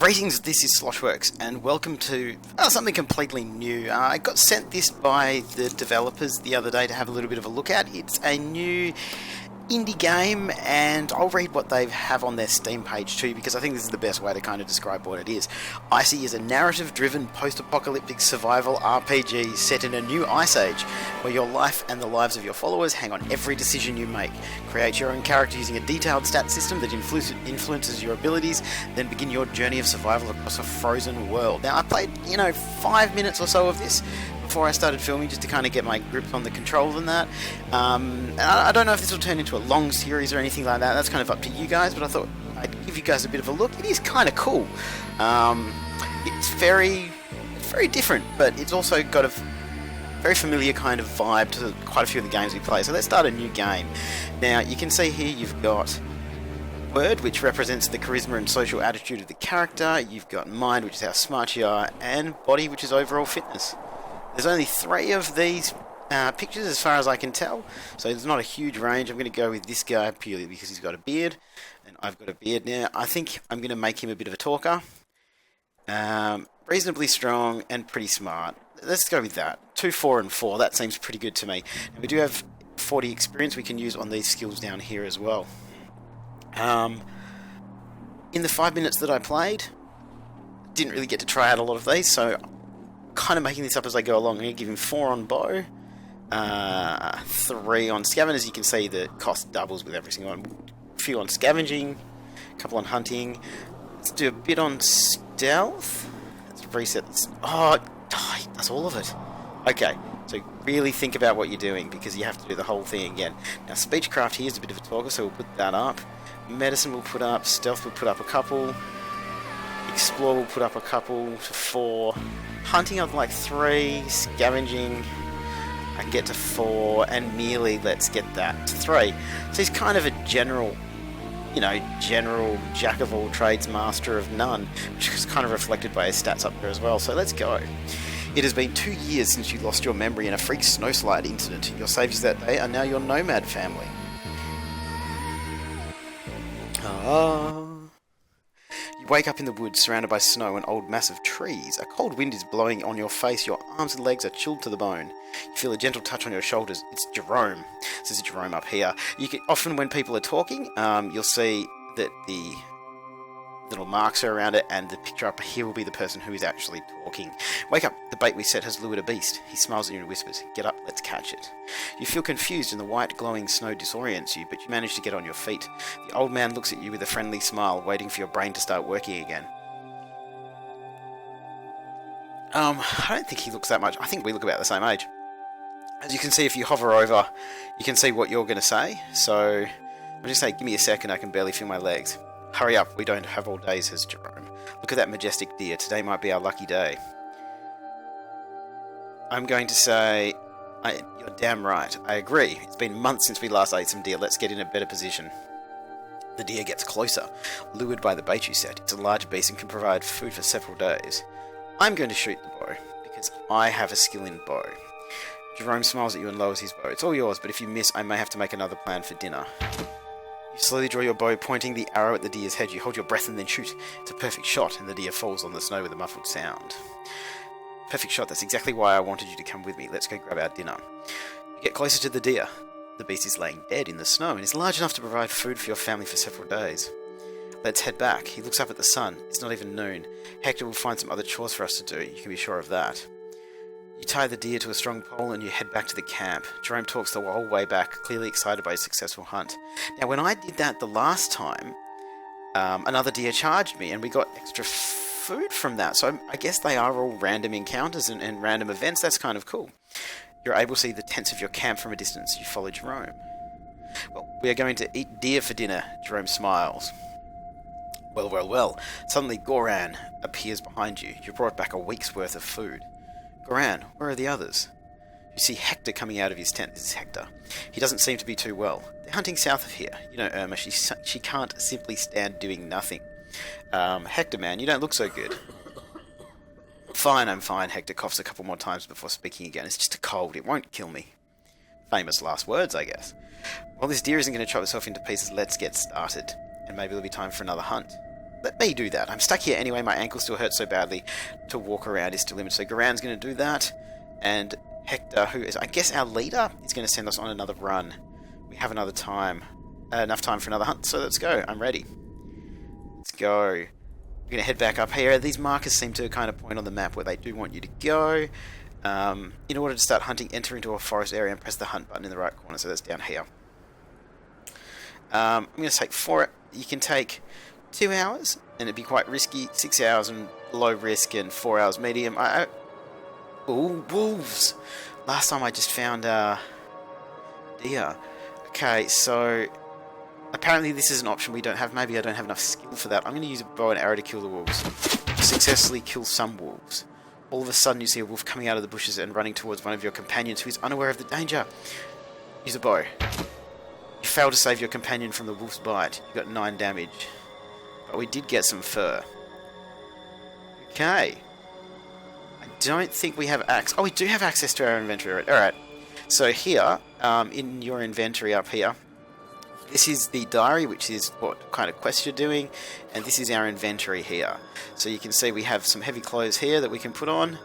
Greetings, this is Sloshworks, and welcome to something completely new. I got sent this by the developers the other day to have a little bit of a look at. It's a new indie game, and I'll read what they have on their Steam page too, because I think this is the best way to kind of describe what it is. ICY is a narrative-driven post-apocalyptic survival RPG set in a new ice age, where your life and the lives of your followers hang on every decision you make. Create your own character using a detailed stat system that influences your abilities, then begin your journey of survival across a frozen world. Now, I played, 5 minutes or so of this before I started filming, just to kind of get my grip on the controls and that. And I don't know if this will turn into a long series or anything like that. That's kind of up to you guys, but I thought I'd give you guys a bit of a look. It is kind of cool. It's very different, but it's also got a very familiar kind of vibe to quite a few of the games we play. So let's start a new game. Now, you can see here you've got Word, which represents the charisma and social attitude of the character. You've got Mind, which is how smart you are, and Body, which is overall fitness. There's only 3 of these pictures as far as I can tell, so there's not a huge range. I'm going to go with this guy purely because he's got a beard, and I've got a beard now. I think I'm going to make him a bit of a talker. Reasonably strong and pretty smart. Let's go with that. 2, 4, and 4. That seems pretty good to me. And we do have 40 experience we can use on these skills down here as well. In the 5 minutes that I played, didn't really get to try out a lot of these, so kind of making this up as I go along. I'm going to give him 4 on bow, 3 on scavenge. As you can see, the cost doubles with every single one. A few on scavenging, a couple on hunting. Let's do a bit on stealth. Let's reset this. Oh, that's all of it. Okay, so really think about what you're doing, because you have to do the whole thing again. Now, speechcraft here is a bit of a talker, so we'll put that up. Medicine we'll put up. Stealth we'll put up a couple. Explore will put up a couple to 4. Hunting I'd like 3. Scavenging I can get to 4. And melee, let's get that to 3. So he's kind of a general jack of all trades, master of none, which is kind of reflected by his stats up there as well. So let's go. It has been 2 years since you lost your memory in a freak snowslide incident. Your saviors that day are now your nomad family. You wake up in the woods surrounded by snow and old massive trees. A cold wind is blowing on your face. Your arms and legs are chilled to the bone. You feel a gentle touch on your shoulders. It's Jerome. This is Jerome up here. Often when people are talking, you'll see that the little marks are around it, and the picture up here will be the person who is actually talking. Wake up. The bait we set has lured a beast. He smiles at you and whispers, "Get up, let's catch it." You feel confused and the white glowing snow disorients you, but you manage to get on your feet. The old man looks at you with a friendly smile, waiting for your brain to start working again. I don't think he looks that much. I think we look about the same age. As you can see, if you hover over, you can see what you're going to say. So I'll just say, "Give me a second, I can barely feel my legs." "Hurry up, we don't have all day," says Jerome. "Look at that majestic deer. Today might be our lucky day." I'm going to say, "You're damn right. I agree. It's been months since we last ate some deer. Let's get in a better position." The deer gets closer, lured by the bait you set. It's a large beast and can provide food for several days. I'm going to shoot the bow, because I have a skill in bow. Jerome smiles at you and lowers his bow. "It's all yours, but if you miss, I may have to make another plan for dinner." You slowly draw your bow, pointing the arrow at the deer's head. You hold your breath and then shoot. It's a perfect shot, and the deer falls on the snow with a muffled sound. Perfect shot. That's exactly why I wanted you to come with me. Let's go grab our dinner. You get closer to the deer. The beast is laying dead in the snow and is large enough to provide food for your family for several days. Let's head back. He looks up at the sun. It's not even noon. Hector will find some other chores for us to do. You can be sure of that. You tie the deer to a strong pole and you head back to the camp. Jerome talks the whole way back, clearly excited by his successful hunt. Now, when I did that the last time, another deer charged me and we got extra food from that. So I guess they are all random encounters and random events. That's kind of cool. You're able to see the tents of your camp from a distance. You follow Jerome. "Well, we are going to eat deer for dinner," Jerome smiles. Well. Suddenly Goran appears behind you. You brought back a week's worth of food. "Goran, where are the others?" You see Hector coming out of his tent. This is Hector. He doesn't seem to be too well. They're hunting south of here. You know Irma, she can't simply stand doing nothing. "Hector, man, you don't look so good." "Fine, I'm fine." Hector coughs a couple more times before speaking again. "It's just a cold. It won't kill me." Famous last words, I guess. "Well, this deer isn't going to chop itself into pieces. Let's get started. And maybe it'll be time for another hunt." let me do that. I'm stuck here anyway. My ankle still hurts so badly. To walk around is still limited. So Garan's going to do that. And Hector, who is, I guess, our leader, is going to send us on another run. We have enough time for another hunt. So let's go. I'm ready. Let's go. We're going to head back up here. These markers seem to kind of point on the map where they do want you to go. In order to start hunting, enter into a forest area and press the hunt button in the right corner. So that's down here. I'm going to take 4. You can take 2 hours, and it'd be quite risky. 6 hours and low risk, and 4 hours medium. Ooh, wolves! Last time I just found deer. Okay, so apparently this is an option we don't have. Maybe I don't have enough skill for that. I'm going to use a bow and arrow to kill the wolves. Successfully kill some wolves. All of a sudden you see a wolf coming out of the bushes and running towards one of your companions who is unaware of the danger. Use a bow. You fail to save your companion from the wolf's bite. You got 9 damage. But we did get some fur. Okay. I don't think we have access. Oh, we do have access to our inventory. Alright. So here, in your inventory up here, this is the diary, which is what kind of quest you're doing, and this is our inventory here. So you can see we have some heavy clothes here that we can put on.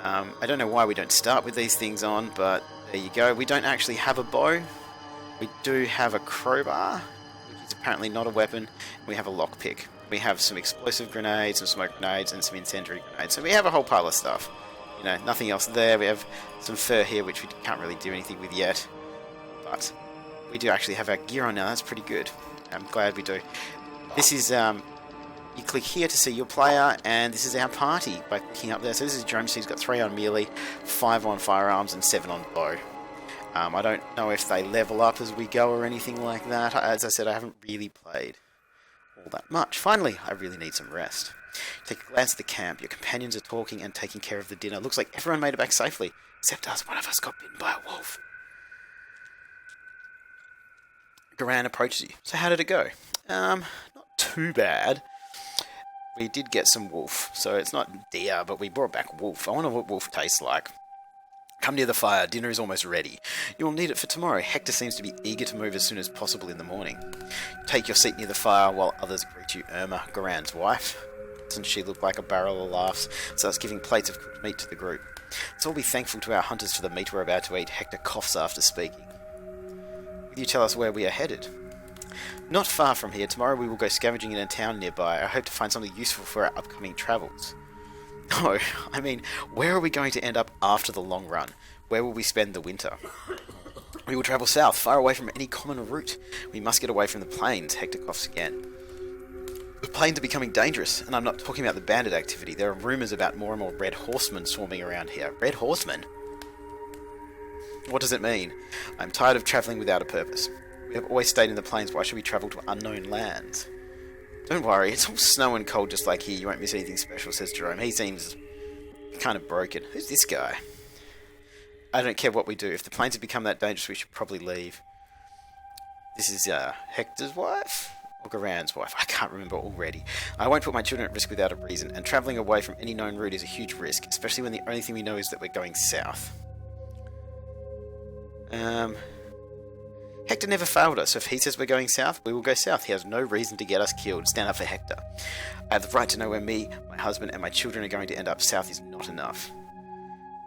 I don't know why we don't start with these things on, but there you go. We don't actually have a bow. We do have a crowbar, which is apparently not a weapon. We have a lockpick. We have some explosive grenades, some smoke grenades, and some incendiary grenades. So we have a whole pile of stuff. You know, nothing else there. We have some fur here, which we can't really do anything with yet. But we do actually have our gear on now. That's pretty good. I'm glad we do. This is, you click here to see your player, and this is our party by clicking up there. So this is Jerome. He's got 3 on melee, 5 on firearms, and 7 on bow. I don't know if they level up as we go or anything like that. As I said, I haven't really played all that much. Finally, I really need some rest. Take a glance at the camp. Your companions are talking and taking care of the dinner. Looks like everyone made it back safely, except us. One of us got bitten by a wolf. Garan approaches you. So how did it go? Not too bad. We did get some wolf, so it's not deer, but we brought back wolf. I wonder what wolf tastes like. Come near the fire. Dinner is almost ready. You will need it for tomorrow. Hector seems to be eager to move as soon as possible in the morning. Take your seat near the fire while others greet you. Irma, Garan's wife. Doesn't she look like a barrel of laughs? Starts giving plates of cooked meat to the group. Let's all be thankful to our hunters for the meat we're about to eat. Hector coughs after speaking. Will you tell us where we are headed? Not far from here. Tomorrow we will go scavenging in a town nearby. I hope to find something useful for our upcoming travels. No, I mean, where are we going to end up after the long run? Where will we spend the winter? We will travel south, far away from any common route. We must get away from the plains. Hector coughs again. The plains are becoming dangerous, and I'm not talking about the bandit activity. There are rumours about more and more red horsemen swarming around here. Red horsemen? What does it mean? I'm tired of travelling without a purpose. We have always stayed in the plains. Why should we travel to unknown lands? Don't worry, it's all snow and cold just like here. You won't miss anything special, says Jerome. He seems kind of broken. Who's this guy? I don't care what we do. If the plains have become that dangerous, we should probably leave. This is Hector's wife? Or Garan's wife? I can't remember already. I won't put my children at risk without a reason, and travelling away from any known route is a huge risk, especially when the only thing we know is that we're going south. Hector never failed us, so if he says we're going south, we will go south. He has no reason to get us killed. Stand up for Hector. I have the right to know where me, my husband, and my children are going to end up. South is not enough.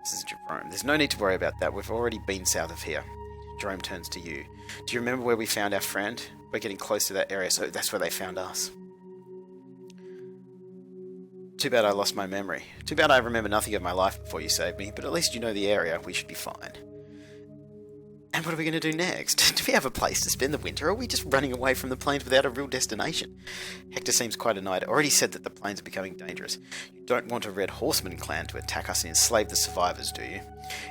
This is Jerome. There's no need to worry about that. We've already been south of here. Jerome turns to you. Do you remember where we found our friend? We're getting close to that area, so that's where they found us. Too bad I lost my memory. Too bad I remember nothing of my life before you saved me, but at least you know the area. We should be fine. And what are we going to do next? Do we have a place to spend the winter, or are we just running away from the plains without a real destination? Hector seems quite annoyed. I already said that the plains are becoming dangerous. You don't want a Red Horseman clan to attack us and enslave the survivors, do you?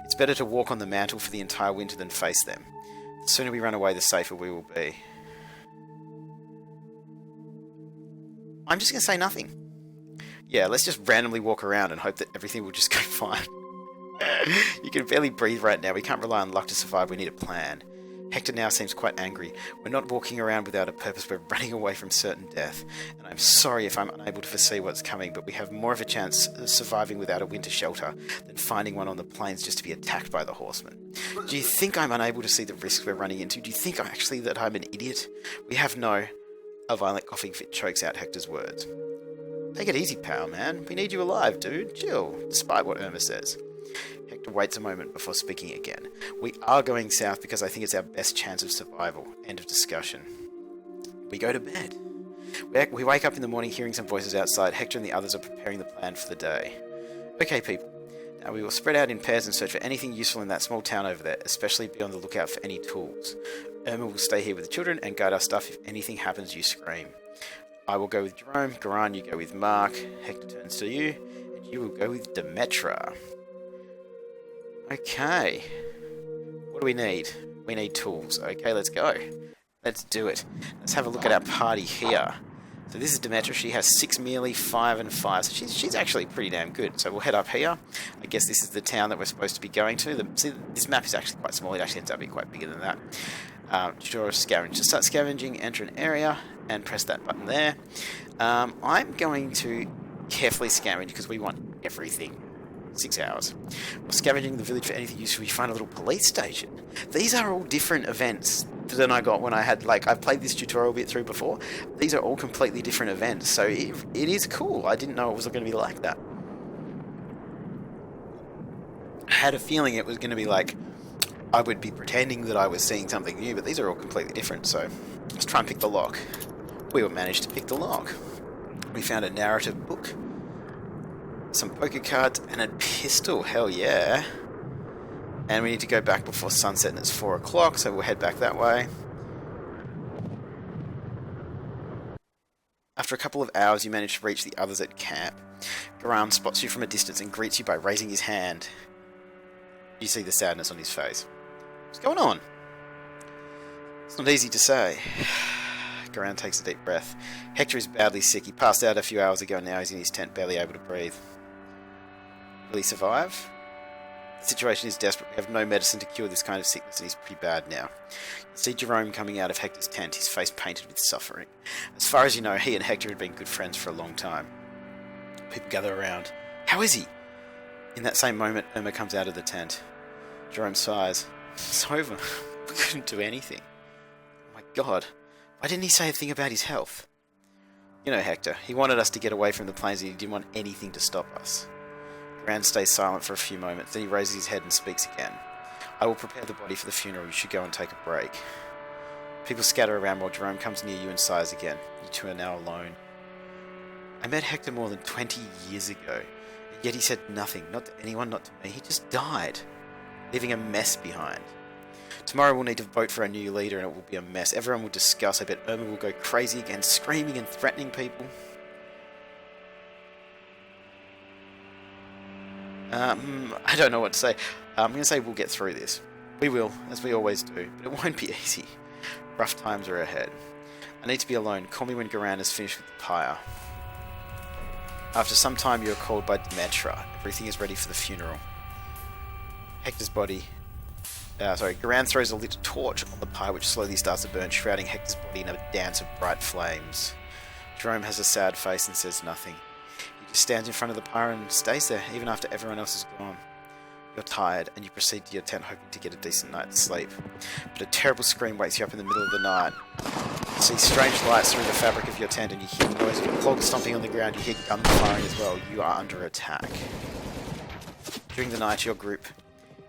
It's better to walk on the mantle for the entire winter than face them. The sooner we run away, the safer we will be. I'm just going to say nothing. Yeah, let's just randomly walk around and hope that everything will just go fine. You can barely breathe right now. We can't rely on luck to survive. We need a plan. Hector now seems quite angry. We're not walking around without a purpose. We're running away from certain death. And I'm sorry if I'm unable to foresee what's coming, but we have more of a chance of surviving without a winter shelter than finding one on the plains just to be attacked by the horsemen. Do you think I'm unable to see the risks we're running into? Do you think that I'm an idiot? We have no A violent coughing fit chokes out Hector's words. Take it easy, pal, man. We need you alive, dude. Chill, despite what Irma says. Hector waits a moment before speaking again. We are going south because I think it's our best chance of survival. End of discussion. We go to bed. We wake up in the morning hearing some voices outside. Hector and the others are preparing the plan for the day. Okay, people. Now we will spread out in pairs and search for anything useful in that small town over there, especially be on the lookout for any tools. Irma will stay here with the children and guard our stuff. If anything happens, you scream. I will go with Jerome. Garan, you go with Mark. Hector turns to you, and you will go with Demetra. Okay. What do we need? We need tools. Okay, let's go. Let's do it. Let's have a look at our party here. So this is Demetra. She has 6 melee, 5 and 5. So she's actually pretty damn good. So we'll head up here. I guess this is the town that we're supposed to be going to. See, this map is actually quite small. It actually ends up being quite bigger than that. Tutorial scavenge. To start scavenging, enter an area and press that button there. I'm going to carefully scavenge because we want everything. 6 hours. While scavenging the village for anything useful, you find a little police station. These are all different events than I got when I had, I've played this tutorial bit through before. These are all completely different events, so it is cool. I didn't know it was going to be like that. I had a feeling it was going to be like I would be pretending that I was seeing something new, but these are all completely different, so let's try and pick the lock. We managed to pick the lock. We found a narrative book, some poker cards, and a pistol. Hell yeah. And we need to go back before sunset, and it's 4 o'clock, so we'll head back that way. After a couple of hours, you manage to reach the others at camp. Garan spots you from a distance and greets you by raising his hand. You see the sadness on his face. What's going on? It's not easy to say. Garan takes a deep breath. Hector is badly sick. He passed out a few hours ago, and now he's in his tent, barely able to breathe. Will he survive? The situation is desperate. We have no medicine to cure this kind of sickness, and he's pretty bad now. You see Jerome coming out of Hector's tent, his face painted with suffering. As far as you know, he and Hector had been good friends for a long time. People gather around. How is he? In that same moment, Irma comes out of the tent. Jerome sighs. It's over. We couldn't do anything. Oh my god. Why didn't he say a thing about his health? You know Hector. He wanted us to get away from the plains, and he didn't want anything to stop us. Grand stays silent for a few moments, then he raises his head and speaks again. I will prepare the body for the funeral. You should go and take a break. People scatter around while Jerome comes near you and sighs again. You two are now alone. I met Hector more than 20 years ago, yet he said nothing, not to anyone, not to me. He just died, leaving a mess behind. Tomorrow we'll need to vote for our new leader, and it will be a mess. Everyone will discuss. I bet Irma will go crazy again, screaming and threatening people. I don't know what to say. I'm going to say we'll get through this. We will, as we always do, but it won't be easy. Rough times are ahead. I need to be alone. Call me when Garan has finished with the pyre. After some time, you are called by Demetra. Everything is ready for the funeral. Hector's body... Garan throws a lit torch on the pyre, which slowly starts to burn, shrouding Hector's body in a dance of bright flames. Jerome has a sad face and says nothing. He just stands in front of the pyre and stays there, even after everyone else is gone. You're tired, and you proceed to your tent hoping to get a decent night's sleep. But a terrible scream wakes you up in the middle of the night. You see strange lights through the fabric of your tent, and you hear the noise of clogs stomping on the ground. You hear guns firing as well. You are under attack. During the night, your group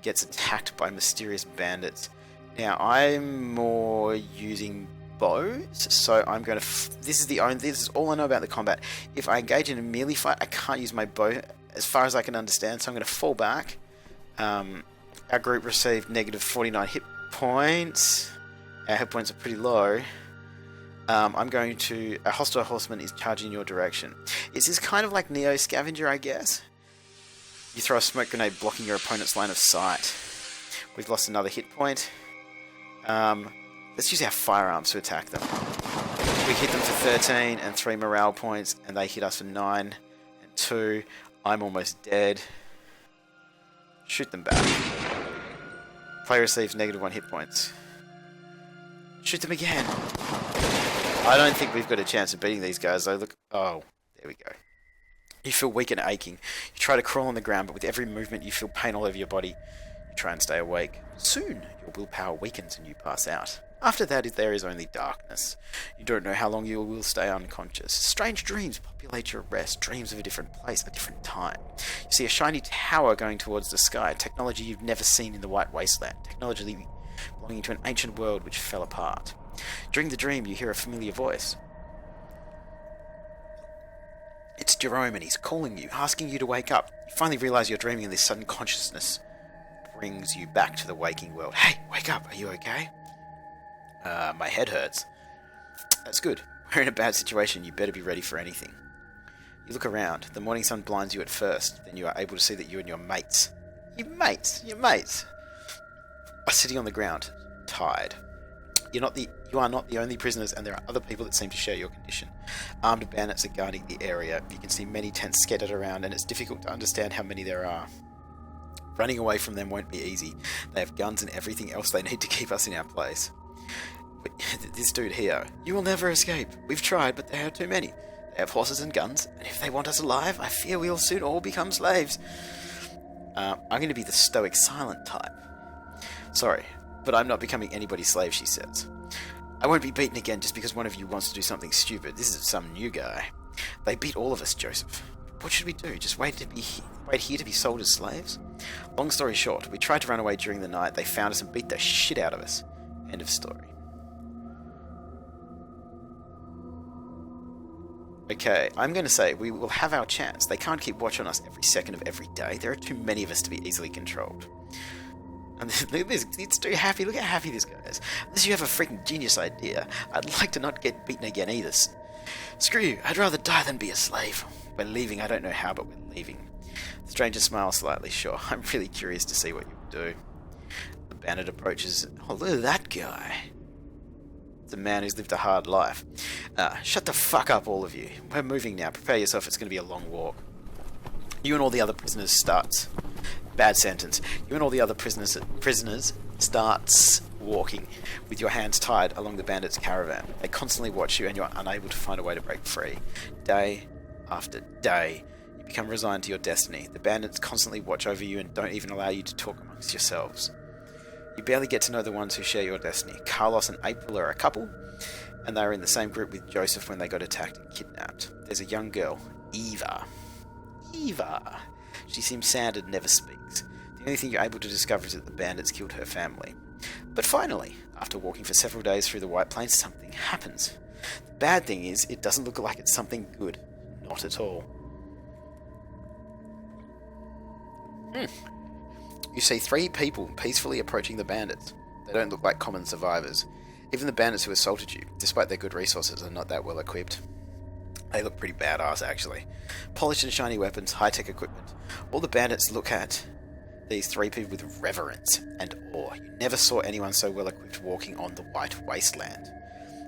gets attacked by mysterious bandits. Now, I'm more using bows, so I'm going to... This is all I know about the combat. If I engage in a melee fight, I can't use my bow as far as I can understand, so I'm going to fall back. Our group received negative 49 hit points. Our hit points are pretty low. I'm going to... A hostile horseman is charging in your direction. Is this kind of like Neo Scavenger, I guess? You throw a smoke grenade blocking your opponent's line of sight. We've lost another hit point. Let's use our firearms to attack them. We hit them for 13 and 3 morale points, and they hit us for 9 and 2. I'm almost dead. Shoot them back. Player receives negative 1 hit points. Shoot them again. I don't think we've got a chance of beating these guys though. Look. Oh, there we go. You feel weak and aching. You try to crawl on the ground, but with every movement you feel pain all over your body. You try and stay awake. Soon, your willpower weakens and you pass out. After that, there is only darkness. You don't know how long you will stay unconscious. Strange dreams populate your rest, dreams of a different place, a different time. You see a shiny tower going towards the sky, technology you've never seen in the White Wasteland, technology belonging to an ancient world which fell apart. During the dream, you hear a familiar voice. It's Jerome, and he's calling you, asking you to wake up. You finally realize you're dreaming, and this sudden consciousness brings you back to the waking world. Hey, wake up, are you okay? My head hurts. That's good. We're in a bad situation, you better be ready for anything. You look around. The morning sun blinds you at first, then you are able to see that you and your mates, are sitting on the ground, tied. You are not the only prisoners, and there are other people that seem to share your condition. Armed bandits are guarding the area. You can see many tents scattered around, and it's difficult to understand how many there are. Running away from them won't be easy. They have guns and everything else they need to keep us in our place. This dude here, you will never escape. We've tried, but there are too many. They have horses and guns, and if they want us alive, I fear we'll soon all become slaves. I'm going to be the stoic, silent type. Sorry, but I'm not becoming anybody's slave, she says. I won't be beaten again just because one of you wants to do something stupid. This is some new guy. They beat all of us, Joseph. What should we do? Just wait here to be sold as slaves? Long story short, we tried to run away during the night. They found us and beat the shit out of us. End of story. Okay, I'm going to say we will have our chance. They can't keep watch on us every second of every day. There are too many of us to be easily controlled. And look at this, it's too happy. Look how happy this guy is. Unless you have a freaking genius idea, I'd like to not get beaten again either. Screw you, I'd rather die than be a slave. We're leaving, I don't know how, but we're leaving. The stranger smiles slightly. Sure, I'm really curious to see what you do. The bandit approaches. Oh, look at that guy. It's a man who's lived a hard life. Shut the fuck up, all of you. We're moving now. Prepare yourself, it's going to be a long walk. You and all the other prisoners starts... Bad sentence. You and all the other prisoners starts walking with your hands tied along the bandits' caravan. They constantly watch you and you are unable to find a way to break free. Day after day, you become resigned to your destiny. The bandits constantly watch over you and don't even allow you to talk amongst yourselves. You barely get to know the ones who share your destiny. Carlos and April are a couple, and they are in the same group with Joseph when they got attacked and kidnapped. There's a young girl, Eva. She seems sad and never speaks. The only thing you're able to discover is that the bandits killed her family. But finally, after walking for several days through the White Plains, something happens. The bad thing is, it doesn't look like it's something good. Not at all. You see 3 people peacefully approaching the bandits. They don't look like common survivors. Even the bandits who assaulted you, despite their good resources, are not that well equipped. They look pretty badass, actually. Polished and shiny weapons, high-tech equipment. All the bandits look at these 3 people with reverence and awe. You never saw anyone so well-equipped walking on the White Wasteland.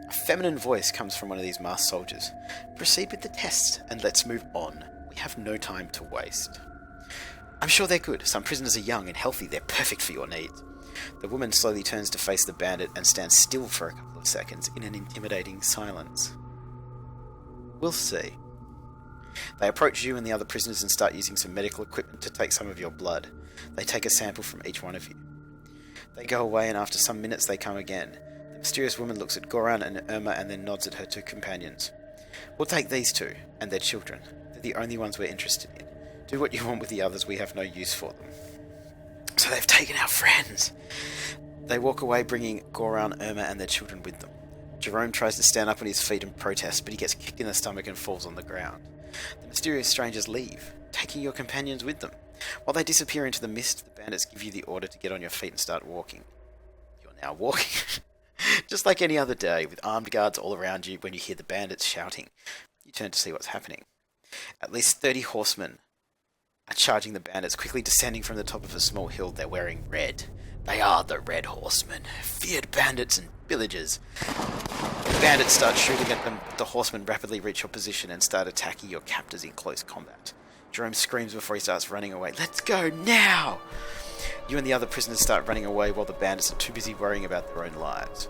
A feminine voice comes from one of these masked soldiers. Proceed with the tests, and let's move on. We have no time to waste. I'm sure they're good. Some prisoners are young and healthy. They're perfect for your needs. The woman slowly turns to face the bandit and stands still for a couple of seconds in an intimidating silence. We'll see. They approach you and the other prisoners and start using some medical equipment to take some of your blood. They take a sample from each one of you. They go away, and after some minutes they come again. The mysterious woman looks at Goran and Irma and then nods at her 2 companions. We'll take these 2 and their children. They're the only ones we're interested in. Do what you want with the others, we have no use for them. So they've taken our friends. They walk away, bringing Goran, Irma and their children with them. Jerome tries to stand up on his feet and protest, but he gets kicked in the stomach and falls on the ground. The mysterious strangers leave, taking your companions with them. While they disappear into the mist, the bandits give you the order to get on your feet and start walking. You're now walking. Just like any other day, with armed guards all around you. When you hear the bandits shouting, you turn to see what's happening. At least 30 horsemen are charging the bandits, quickly descending from the top of a small hill. They're wearing red. They are the Red Horsemen, feared bandits and pillagers. The bandits start shooting at them, but the horsemen rapidly reach your position and start attacking your captors in close combat. Jerome screams before he starts running away. Let's go now! You and the other prisoners start running away while the bandits are too busy worrying about their own lives.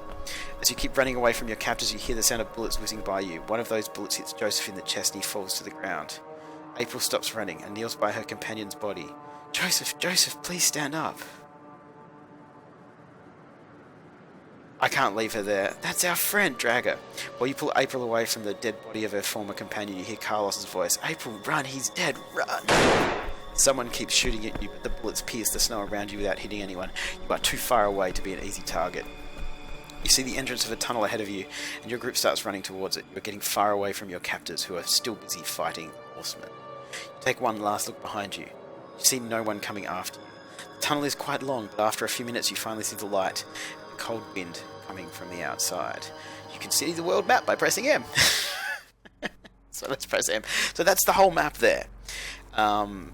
As you keep running away from your captors, you hear the sound of bullets whizzing by you. One of those bullets hits Joseph in the chest and he falls to the ground. April stops running and kneels by her companion's body. Joseph, please stand up. I can't leave her there. That's our friend, drag her. While you pull April away from the dead body of her former companion, you hear Carlos's voice. April, run, he's dead, run! Someone keeps shooting at you, but the bullets pierce the snow around you without hitting anyone. You are too far away to be an easy target. You see the entrance of a tunnel ahead of you, and your group starts running towards it. You are getting far away from your captors, who are still busy fighting the horsemen. You take one last look behind you. You see no one coming after you. The tunnel is quite long, but after a few minutes you finally see the light, and the cold wind coming from the outside. You can see the world map by pressing M. So let's press M. So that's the whole map there. And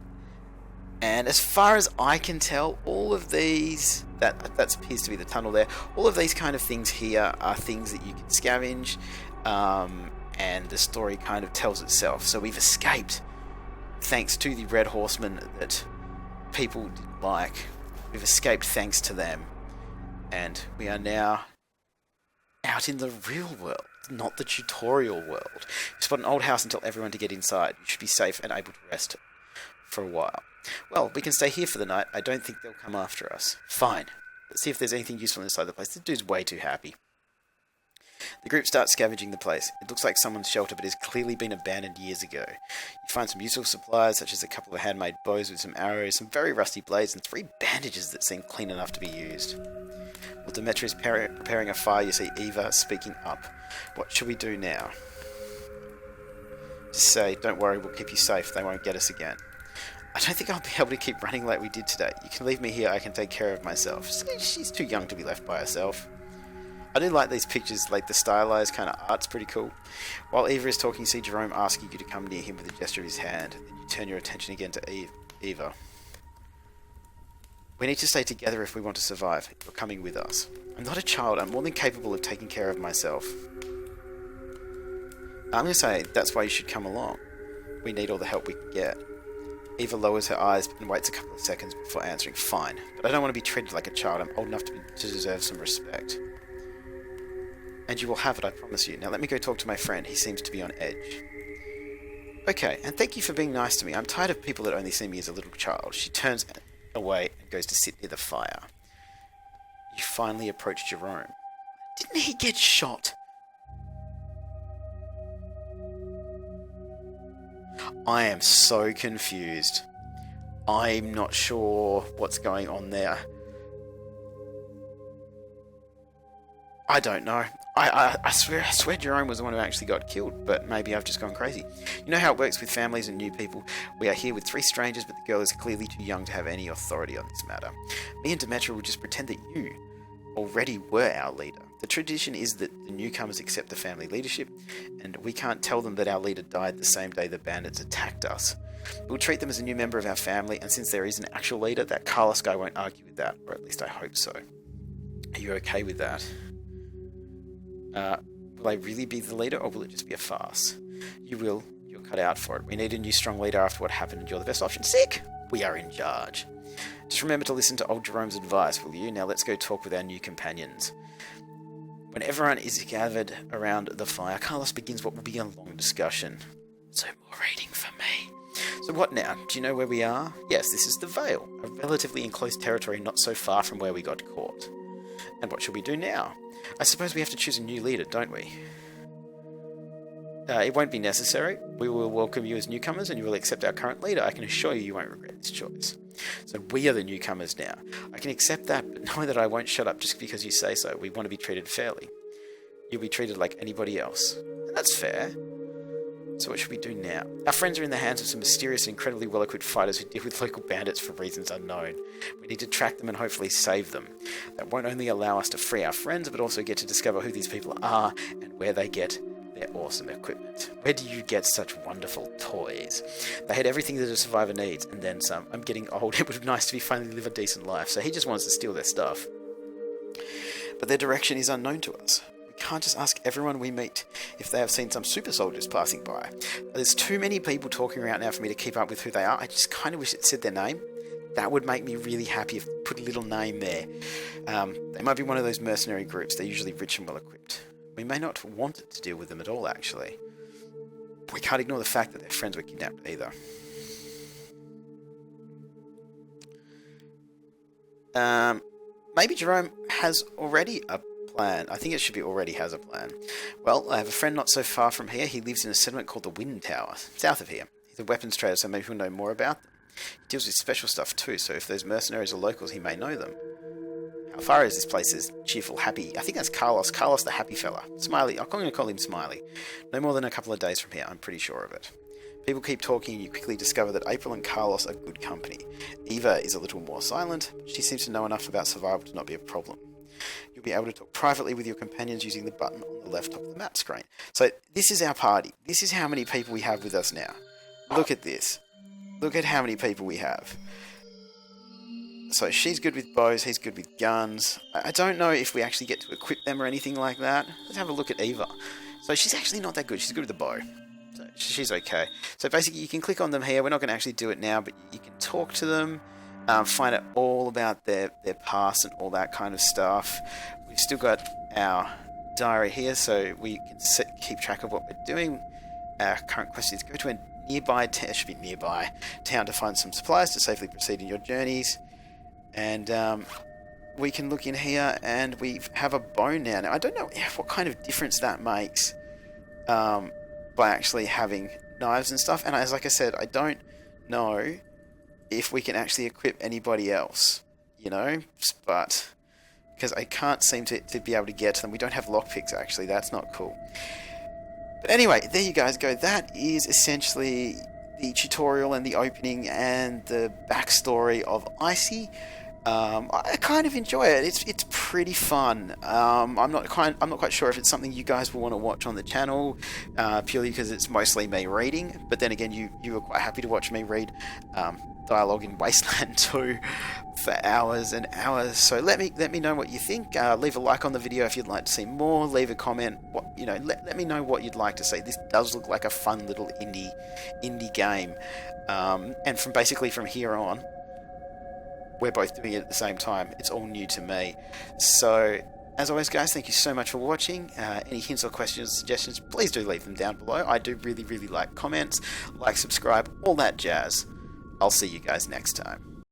as far as I can tell, all of these, that appears to be the tunnel there, all of these kind of things here are things that you can scavenge, and the story kind of tells itself. So we've escaped thanks to the Red Horsemen that people didn't like. We've escaped thanks to them, and we are now out in the real world, not the tutorial world. You spot an old house and tell everyone to get inside. You should be safe and able to rest for a while. Well, we can stay here for the night. I don't think they'll come after us. Fine. Let's see if there's anything useful inside the place. This dude's way too happy. The group starts scavenging the place. It looks like someone's shelter, but has clearly been abandoned years ago. You find some useful supplies, such as a couple of handmade bows with some arrows, some very rusty blades, and 3 bandages that seem clean enough to be used. While Demetra is preparing a fire, you see Eva speaking up. What should we do now? Just say, don't worry, we'll keep you safe. They won't get us again. I don't think I'll be able to keep running like we did today. You can leave me here, I can take care of myself. She's too young to be left by herself. I do like these pictures, like the stylized kind of art's pretty cool. While Eva is talking, you see Jerome asking you to come near him with a gesture of his hand. Then you turn your attention again to Eva. We need to stay together if we want to survive. You're coming with us. I'm not a child, I'm more than capable of taking care of myself. I'm going to say, that's why you should come along. We need all the help we can get. Eva lowers her eyes and waits a couple of seconds before answering, fine, but I don't want to be treated like a child. I'm old enough to deserve some respect. And you will have it, I promise you. Now let me go talk to my friend. He seems to be on edge. Okay, and thank you for being nice to me. I'm tired of people that only see me as a little child. She turns away and goes to sit near the fire. You finally approach Jerome. Didn't he get shot? I am so confused. I'm not sure what's going on there. I don't know. I swear Jerome was the one who actually got killed, but maybe I've just gone crazy. You know how it works with families and new people. We are here with 3 strangers, but the girl is clearly too young to have any authority on this matter. Me and Demetra will just pretend that you already were our leader. The tradition is that the newcomers accept the family leadership, and we can't tell them that our leader died the same day the bandits attacked us. We'll treat them as a new member of our family, and since there is an actual leader, that Carlos guy won't argue with that, or at least I hope so. Are you okay with that? Will I really be the leader, or will it just be a farce? You will. You're cut out for it. We need a new strong leader after what happened, and you're the best option. Sick! We are in charge. Just remember to listen to old Jerome's advice, will you? Now let's go talk with our new companions. When everyone is gathered around the fire, Carlos begins what will be a long discussion. So more reading for me. So what now? Do you know where we are? Yes, this is the Vale, a relatively enclosed territory not so far from where we got caught. And what should we do now? I suppose we have to choose a new leader, don't we? It won't be necessary. We will welcome you as newcomers and you will accept our current leader. I can assure you, you won't regret this choice. So we are the newcomers now. I can accept that, but know that I won't shut up just because you say so. We want to be treated fairly. You'll be treated like anybody else. And that's fair. So what should we do now? Our friends are in the hands of some mysterious and incredibly well-equipped fighters who deal with local bandits for reasons unknown. We need to track them and hopefully save them. That won't only allow us to free our friends, but also get to discover who these people are and where they get their awesome equipment. Where do you get such wonderful toys? They had everything that a survivor needs, and then some. I'm getting old. It would be nice to be finally live a decent life. So he just wants to steal their stuff. But their direction is unknown to us. We can't just ask everyone we meet if they have seen some super soldiers passing by. There's too many people talking around now for me to keep up with who they are. I just kind of wish it said their name. That would make me really happy if they put a little name there. They might be one of those mercenary groups. They're usually rich and well equipped. We may not want it to deal with them at all, actually. We can't ignore the fact that their friends were kidnapped either. Maybe Jerome has already a plan? I think it should be already has a plan. Well, I have a friend not so far from here. He lives in a settlement called the Wind Tower, south of here. He's a weapons trader, so maybe he'll know more about them. He deals with special stuff too, so if those mercenaries are locals, he may know them. How far is this place? Is cheerful, happy? I think that's Carlos. Carlos the happy fella. Smiley. I'm going to call him Smiley. No more than a couple of days from here, I'm pretty sure of it. People keep talking and you quickly discover that April and Carlos are good company. Eva is a little more silent, but she seems to know enough about survival to not be a problem. You'll be able to talk privately with your companions using the button on the left top of the map screen. So this is our party. This is how many people we have with us now. Look at this. Look at how many people we have. So she's good with bows, he's good with guns. I don't know if we actually get to equip them or anything like that. Let's have a look at Eva. So she's actually not that good. She's good with the bow. So she's okay. So basically you can click on them here. We're not going to actually do it now, but you can talk to them, find out all about their past and all that kind of stuff. We've still got our diary here, so we can keep track of what we're doing. Our current question is go to a nearby town to find some supplies to safely proceed in your journeys. And we can look in here and we have a bow now. Now, I don't know what kind of difference that makes by actually having knives and stuff. And like I said, I don't know if we can actually equip anybody else, you know, but because I can't seem to be able to get to them. We don't have lockpicks, actually. That's not cool. But anyway, there you guys go. That is essentially the tutorial and the opening and the backstory of ICY. I kind of enjoy it. It's pretty fun. I'm not quite sure if it's something you guys will want to watch on the channel, purely because it's mostly me reading. But then again, you were quite happy to watch me read dialogue in Wasteland 2 for hours and hours. So let me know what you think. Leave a like on the video if you'd like to see more. Leave a comment. Let me know what you'd like to see. This does look like a fun little indie game, and from here on, we're both doing it at the same time. It's all new to me. So, as always, guys, thank you so much for watching. Any hints or questions or suggestions, please do leave them down below. I do really, really like comments, subscribe, all that jazz. I'll see you guys next time.